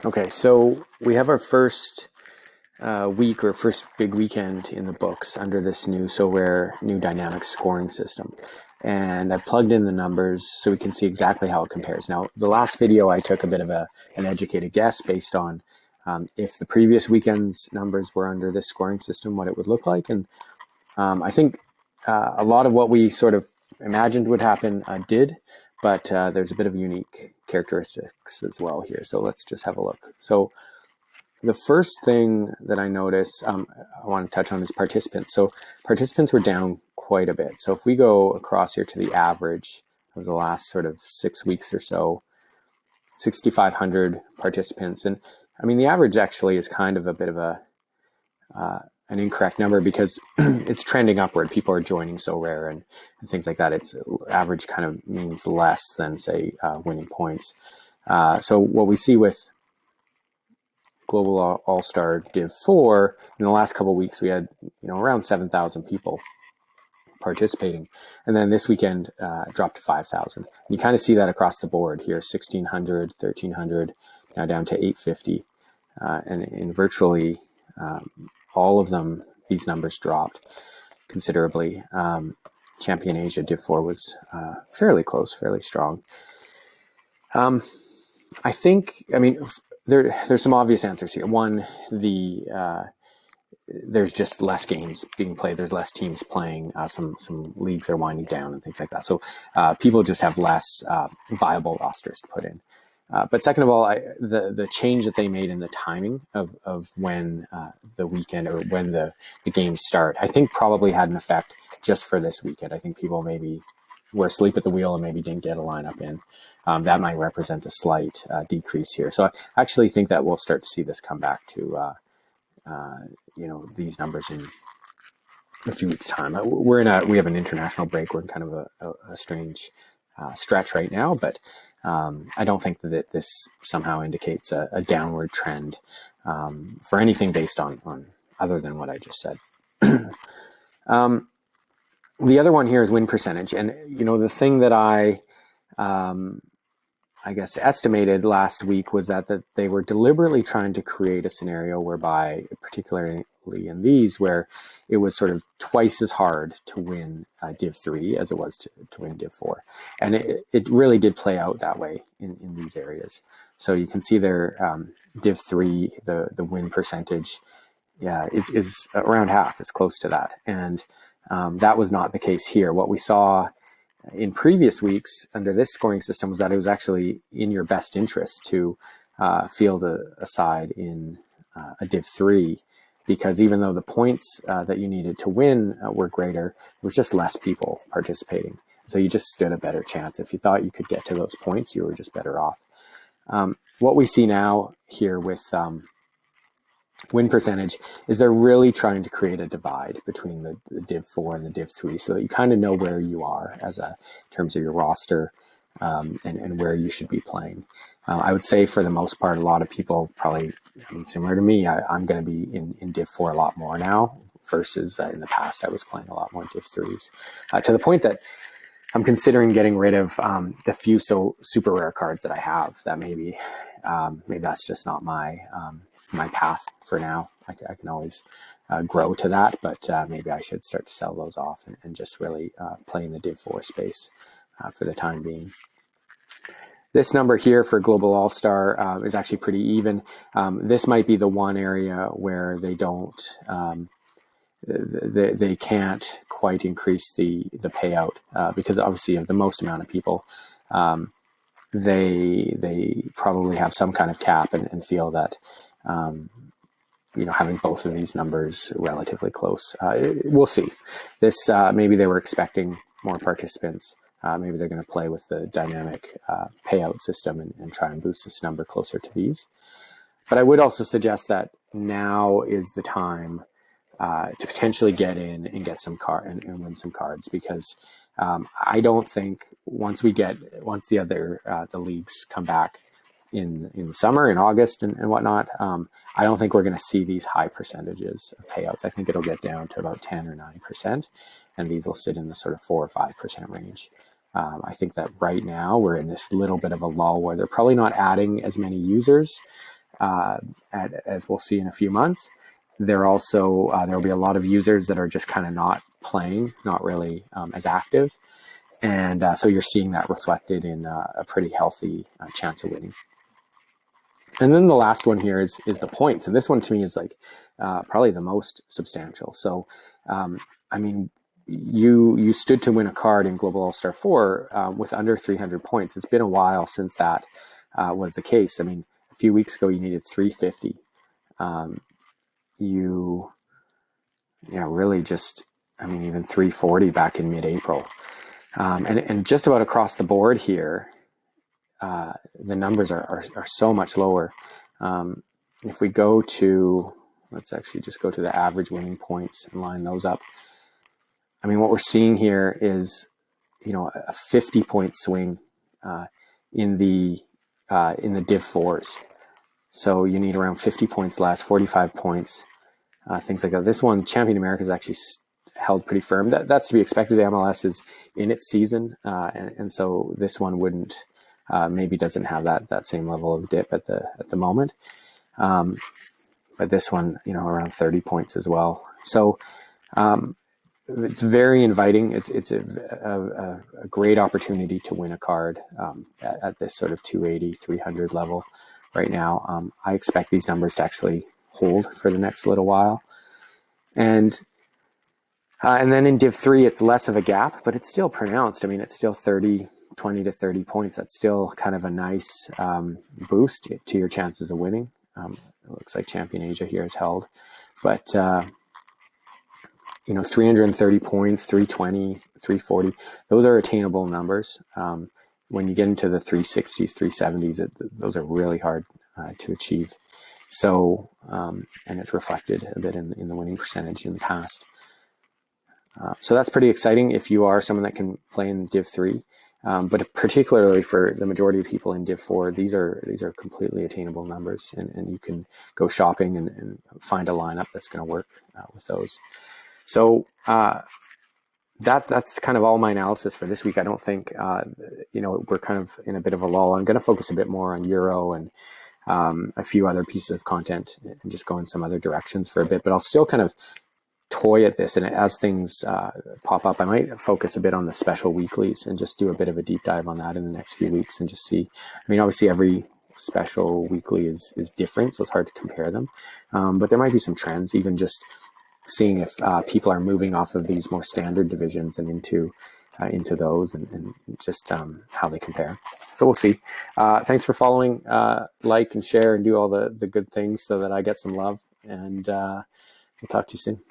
Okay, so we have our first week or first big weekend in the books under this new Sorare new dynamic scoring system. And I plugged in the numbers so we can see exactly how it compares. Now, the last video I took a bit of an educated guess based on if the previous weekend's numbers were under this scoring system, what it would look like. And I think a lot of what we sort of imagined would happen did, but there's a bit of unique characteristics as well here. So let's just have a look. So the first thing that I noticed, I want to touch on is participants. So participants were down quite a bit. So if we go across here to the average of the last sort of 6 weeks or so, 6,500 participants. And I mean, the average actually is kind of a bit of an incorrect number because it's trending upward. People are joining Sorare and things like that. It's average kind of means less than, say, winning points. So what we see with Global All-Star Div 4, in the last couple of weeks, we had around 7,000 people participating. And then this weekend dropped to 5,000. You kind of see that across the board here, 1,600, 1,300, now down to 850. And in virtually all of them, these numbers dropped considerably. Champion Asia Div 4 was fairly close, fairly strong. I think, there's some obvious answers here. One, there's just less games being played. There's less teams playing. Some leagues are winding down and things like that. So people just have less viable rosters to put in. But second of all, the change that they made in the timing of when the weekend or when the games start, I think probably had an effect just for this weekend. I think people maybe were asleep at the wheel and maybe didn't get a lineup in. That might represent a slight decrease here. So I actually think that we'll start to see this come back to these numbers in a few weeks' time. We have an international break. We're in kind of a strange stretch right now, but I don't think that this somehow indicates a downward trend for anything based on other than what I just said. The other one here is win percentage. And, the thing that I guess estimated last week was that they were deliberately trying to create a scenario whereby, particularly in these, where it was sort of twice as hard to win Div 3 as it was to win Div 4. And it really did play out that way in these areas. So you can see there, Div 3, the win percentage is around half, it's close to that. And that was not the case here. What we saw in previous weeks under this scoring system was that it was actually in your best interest to field a side in a Div 3, because even though the points that you needed to win were greater, there was just less people participating. So you just stood a better chance. If you thought you could get to those points, you were just better off. What we see now here with win percentage is they're really trying to create a divide between the Div 4 and the Div 3 so that you kind of know where you are in terms of your roster and where you should be playing. I would say for the most part, a lot of people probably, similar to me, I'm going to be in Div 4 a lot more now versus in the past I was playing a lot more Div 3s, to the point that I'm considering getting rid of the few super rare cards that I have. That maybe that's just not my path for now. I can always grow to that, but maybe I should start to sell those off and just really play in the Div 4 space for the time being. This number here for Global All-Star is actually pretty even. This might be the one area where they don't, they can't quite increase the payout because obviously of the most amount of people. They probably have some kind of cap and feel that having both of these numbers relatively close. We'll see. This maybe they were expecting more participants. Maybe they're going to play with the dynamic payout system and try and boost this number closer to these. But I would also suggest that now is the time to potentially get in and get some and win some cards, because I don't think once the leagues come back in the summer, in August and whatnot, I don't think we're going to see these high percentages of payouts. I think it'll get down to about 10 or 9%, and these will sit in the sort of 4 or 5% range. I think that right now we're in this little bit of a lull where they're probably not adding as many users as we'll see in a few months. There also there'll be a lot of users that are just kind of not playing, not really as active, and so you're seeing that reflected in a pretty healthy chance of winning. And then the last one here is the points, and this one to me is like probably the most substantial. So, I mean, you stood to win a card in Global All-Star 4 with under 300 points. It's been a while since that was the case. I mean, a few weeks ago you needed 350. Really just, I mean, even 340 back in mid-April. And just about across the board here, the numbers are so much lower. If we go to, let's actually just go to the average winning points and line those up. I mean, what we're seeing here is, a 50-point swing in the Div 4s. So you need around 50 points less, 45 points, things like that. This one, Champion America, is actually held pretty firm. That's to be expected. The MLS is in its season, and so this one wouldn't, maybe doesn't have that same level of dip at the moment. But this one, around 30 points as well. So it's very inviting. It's a great opportunity to win a card at this sort of 280, 300 level right now. I expect these numbers to actually hold for the next little while. And then in Div 3, it's less of a gap, but it's still pronounced. I mean, it's still 20 to 30 points. That's still kind of a nice boost to your chances of winning. It looks like Champion Asia here is held. But, 330 points, 320, 340, those are attainable numbers. When you get into the 360s, 370s, those are really hard to achieve. So, and it's reflected a bit in the winning percentage in the past. So that's pretty exciting if you are someone that can play in Div 3. But particularly for the majority of people in Div 4, these are completely attainable numbers, and you can go shopping and find a lineup that's going to work with those. So that's kind of all my analysis for this week. I don't think we're kind of in a bit of a lull. I'm going to focus a bit more on Euro and a few other pieces of content and just go in some other directions for a bit. But I'll still kind of toy at this, and as things pop up, I might focus a bit on the special weeklies and just do a bit of a deep dive on that in the next few weeks and just see. I mean, obviously every special weekly is different, so it's hard to compare them, but there might be some trends, even just seeing if people are moving off of these more standard divisions and into those, and just how they compare. So we'll see. Thanks for following. Like and share and do all the good things so that I get some love, and we'll talk to you soon.